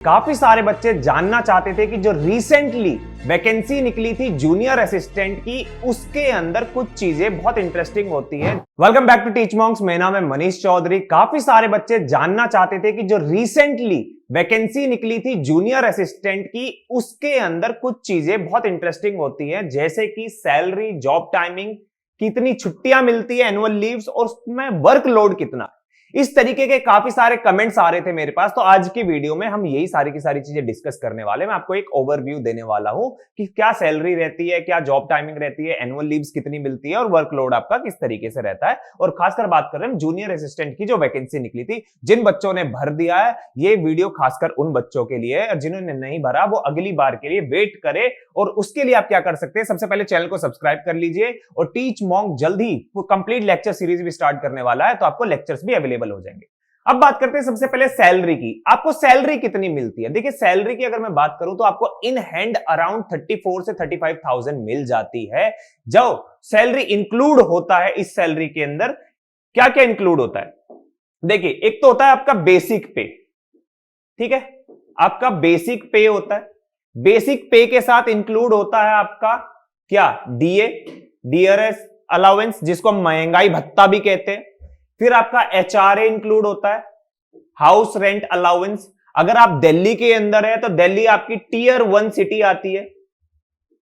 काफी सारे बच्चे जानना चाहते थे कि जो रिसेंटली वैकेंसी निकली थी जूनियर असिस्टेंट की, उसके अंदर कुछ चीजें बहुत इंटरेस्टिंग होती हैं। Welcome back to teach monks, मेरा नाम है मनीष चौधरी। काफी सारे बच्चे जानना चाहते थे कि जो रिसेंटली वैकेंसी निकली थी जूनियर असिस्टेंट की, उसके अंदर कुछ चीजें बहुत इंटरेस्टिंग होती हैं, जैसे कि सैलरी, जॉब टाइमिंग, कितनी छुट्टियां मिलती है, एनुअल लीव्स, और उसमें वर्कलोड कितना। इस तरीके के काफी सारे कमेंट्स आ रहे थे मेरे पास, तो आज की वीडियो में हम यही सारी की सारी चीजें डिस्कस करने वाले हैं। मैं आपको एक ओवरव्यू देने वाला हूं कि क्या सैलरी रहती है, क्या जॉब टाइमिंग रहती है, एनुअल लीव्स कितनी मिलती है और वर्कलोड आपका किस तरीके से रहता है। और खासकर बात कर रहे हैं जूनियर असिस्टेंट की जो वैकेंसी निकली थी, जिन बच्चों ने भर दिया है, ये वीडियो खासकर उन बच्चों के लिए, और जिन्होंने नहीं भरा वो अगली बार के लिए वेट करे। और उसके लिए आप क्या कर सकते हैं, सबसे पहले चैनल को सब्सक्राइब कर लीजिए, और टीच मॉन्क जल्द ही कंप्लीट लेक्चर सीरीज भी स्टार्ट करने वाला है, तो आपको लेक्चर्स भी अवेलेबल हो जाएंगे। अब बात करते हैं सबसे पहले सैलरी की। आपको सैलरी कितनी मिलती है? देखिए, सैलरी की अगर मैं बात करूं तो आपको इन हैंड अराउंड 34 से 35,000 मिल जाती है। जो सैलरी इंक्लूड होता है इस सैलरी के अंदर, क्या क्या इंक्लूड होता है? देखिए, एक तो होता है आपका बेसिक पे, ठीक है, आपका बेसिक पे होता है। बेसिक पे के साथ इंक्लूड होता है आपका क्या? डीए, डीआरएस अलाउंस, जिसको हम महंगाई भत्ता भी कहते हैं। फिर आपका एचआरए इंक्लूड होता है, हाउस रेंट अलाउंस। अगर आप दिल्ली के अंदर है तो दिल्ली आपकी टीयर 1 सिटी आती है,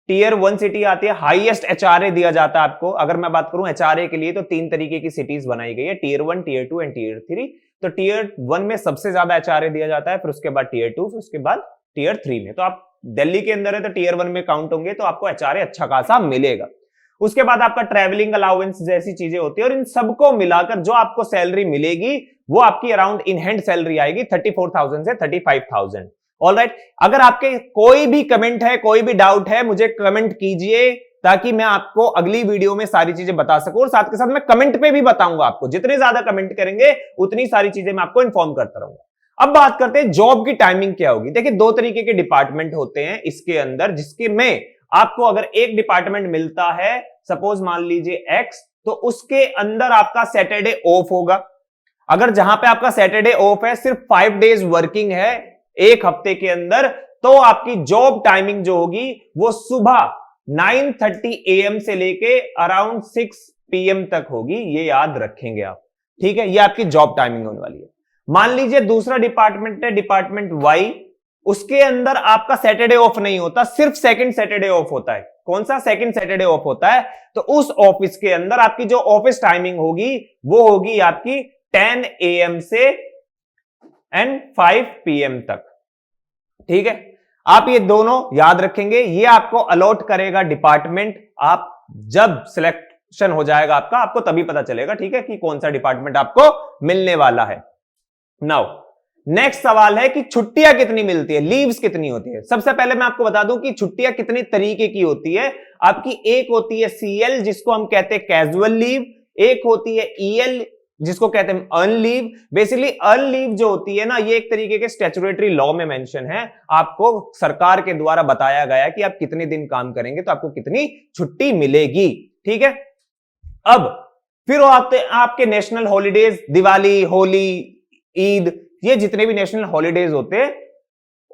टीयर 1 सिटी आती है, हाईएस्ट एचआरए दिया जाता है आपको। अगर मैं बात करूं एचआरए के लिए तो 3 तरीके की सिटीज बनाई गई है, टीयर 1, टीयर 2 एंड टीयर 3। तो टीयर 1 में सबसे ज्यादा एचआरए दिया जाता है, फिर उसके बाद टीयर 2, फिर उसके बाद टीयर 3 में। तो आप दिल्ली के अंदर है तो टीयर 1 में काउंट होंगे, तो आपको एचआरए अच्छा खासा मिलेगा। उसके बाद आपका ट्रैवलिंग अलाउंस जैसी चीजें होती है, और इन सबको मिलाकर जो आपको सैलरी मिलेगी वो आपकी अराउंड इन हैंड सैलरी आएगी 34,000 से 35,000। ऑलराइट, अगर आपके कोई भी कमेंट है, कोई भी डाउट है, मुझे कमेंट कीजिए, ताकि मैं आपको अगली वीडियो में सारी चीजें बता सकूं। और साथ के साथ मैं कमेंट पे भी बताऊंगा आपको, जितने ज्यादा कमेंट करेंगे उतनी सारी चीजें मैं आपको इन्फॉर्म करता रहूंगा। अब बात करते हैं जॉब की टाइमिंग क्या होगी। देखिए, 2 तरीके के डिपार्टमेंट होते हैं इसके अंदर, जिसके में आपको अगर एक डिपार्टमेंट मिलता है, सपोज मान लीजिए एक्स, तो उसके अंदर आपका सैटरडे ऑफ होगा। अगर जहां पे आपका सैटरडे ऑफ है, सिर्फ 5 डेज वर्किंग है एक हफ्ते के अंदर, तो आपकी जॉब टाइमिंग जो होगी वो सुबह 9:30 AM से लेके अराउंड 6 PM तक होगी। ये याद रखेंगे आप, ठीक है। ये आपकी जॉब टाइमिंग होने वाली है। मान लीजिए दूसरा डिपार्टमेंट है, डिपार्टमेंट वाई, उसके अंदर आपका सैटरडे ऑफ नहीं होता, सिर्फ सेकंड सैटरडे ऑफ होता है। कौन सा? सेकंड सैटरडे ऑफ होता है। तो उस ऑफिस के अंदर आपकी जो ऑफिस टाइमिंग होगी वो होगी आपकी 10 AM से एंड 5 PM तक, ठीक है। आप ये दोनों याद रखेंगे, ये आपको अलॉट करेगा डिपार्टमेंट। आप जब सिलेक्शन हो जाएगा आपका, आपको तभी पता चलेगा, ठीक है, कि कौन सा डिपार्टमेंट आपको मिलने वाला है। नाउ नेक्स्ट सवाल है कि छुट्टियां कितनी मिलती है, लीव्स कितनी होती है। सबसे पहले मैं आपको बता दूं कि छुट्टियां कितनी तरीके की होती है। आपकी एक होती है सीएल, जिसको हम कहते हैं कैजुअल लीव, एक होती है ईएल, जिसको कहते हैं earn leave. Basically earn leave जो होती है ना, ये एक तरीके के स्टैट्यूटरी लॉ में मेंशन है, आपको सरकार के द्वारा बताया गया कि आप कितने दिन काम करेंगे तो आपको कितनी छुट्टी मिलेगी, ठीक है। अब फिर आते आपके नेशनल हॉलीडेज, दिवाली, होली, ईद, ये जितने भी नेशनल हॉलीडेज होते हैं।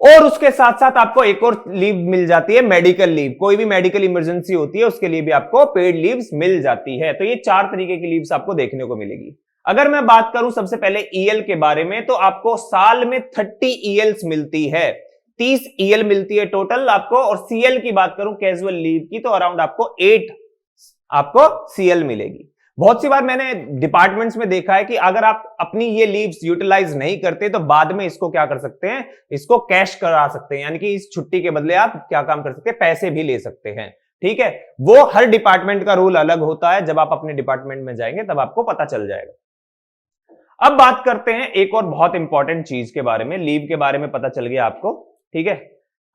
और उसके साथ साथ आपको एक और लीव मिल जाती है, मेडिकल लीव। कोई भी मेडिकल इमरजेंसी होती है उसके लिए भी आपको पेड लीव्स मिल जाती है। तो ये 4 तरीके की लीव्स आपको देखने को मिलेगी। अगर मैं बात करूं सबसे पहले ईएल के बारे में, तो आपको साल में 30 ईएल्स मिलती है, 30 ईएल मिलती है टोटल आपको। और सीएल की बात करूं कैजुअल लीव की, तो अराउंड आपको 8 आपको सीएल मिलेगी। बहुत सी बार मैंने डिपार्टमेंट्स में देखा है कि अगर आप अपनी ये लीव्स यूटिलाइज नहीं करते तो बाद में इसको क्या कर सकते हैं, इसको कैश करा सकते हैं, यानी कि इस छुट्टी के बदले आप क्या काम कर सकते हैं, पैसे भी ले सकते हैं, ठीक है। वो हर डिपार्टमेंट का रूल अलग होता है, जब आप अपने डिपार्टमेंट में जाएंगे तब आपको पता चल जाएगा। अब बात करते हैं एक और बहुत इंपॉर्टेंट चीज के बारे में, लीव के बारे में पता चल गया आपको, ठीक है।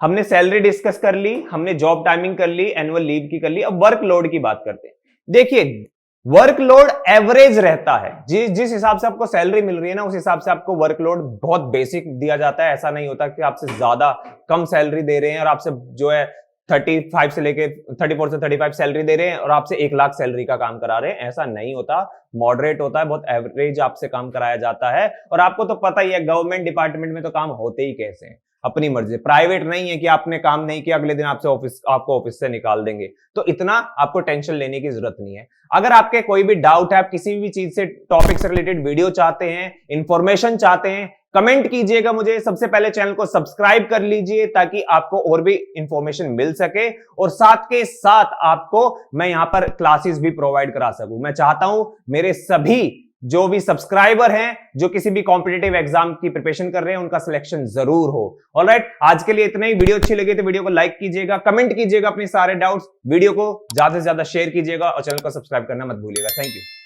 हमने सैलरी डिस्कस कर ली, हमने जॉब टाइमिंग कर ली, एनुअल लीव की कर ली। अब वर्कलोड की बात करते हैं। देखिए, वर्कलोड एवरेज रहता है, जिस हिसाब से आपको सैलरी मिल रही है ना, उस हिसाब से आपको वर्कलोड बहुत बेसिक दिया जाता है। ऐसा नहीं होता कि आपसे ज्यादा कम सैलरी दे रहे हैं और आपसे जो है 35 से लेके 34 से 35 सैलरी दे रहे हैं और आपसे 1 लाख सैलरी का काम करा रहे हैं, ऐसा नहीं होता। मॉडरेट होता है, बहुत एवरेज आपसे काम कराया जाता है। और आपको तो पता ही है गवर्नमेंट डिपार्टमेंट में तो काम होते ही कैसे हैं। अपनी मर्जी। प्राइवेट नहीं है कि आपने काम नहीं किया अगले दिन आपको ऑफिस से निकाल देंगे। तो इतना आपको टेंशन लेने की जरूरत नहीं है। अगर आपके कोई भी डाउट है, आप किसी भी चीज से, टॉपिक से रिलेटेड वीडियो चाहते हैं, इंफॉर्मेशन चाहते हैं, कमेंट कीजिएगा मुझे। सबसे पहले चैनल को सब्सक्राइब कर लीजिए ताकि आपको और भी इंफॉर्मेशन मिल सके, और साथ के साथ आपको मैं यहां पर क्लासेस भी प्रोवाइड करा सकूं। मैं चाहता हूं मेरे सभी जो भी सब्सक्राइबर हैं, जो किसी भी कॉम्पिटिटिव एग्जाम की प्रिपरेशन कर रहे हैं, उनका सिलेक्शन जरूर हो। ऑलराइट, आज के लिए इतना ही। वीडियो अच्छी लगी तो वीडियो को लाइक कीजिएगा, कमेंट कीजिएगा अपने सारे डाउट्स, वीडियो को ज्यादा से ज्यादा शेयर कीजिएगा और चैनल को सब्सक्राइब करना मत भूलिएगा। Thank you.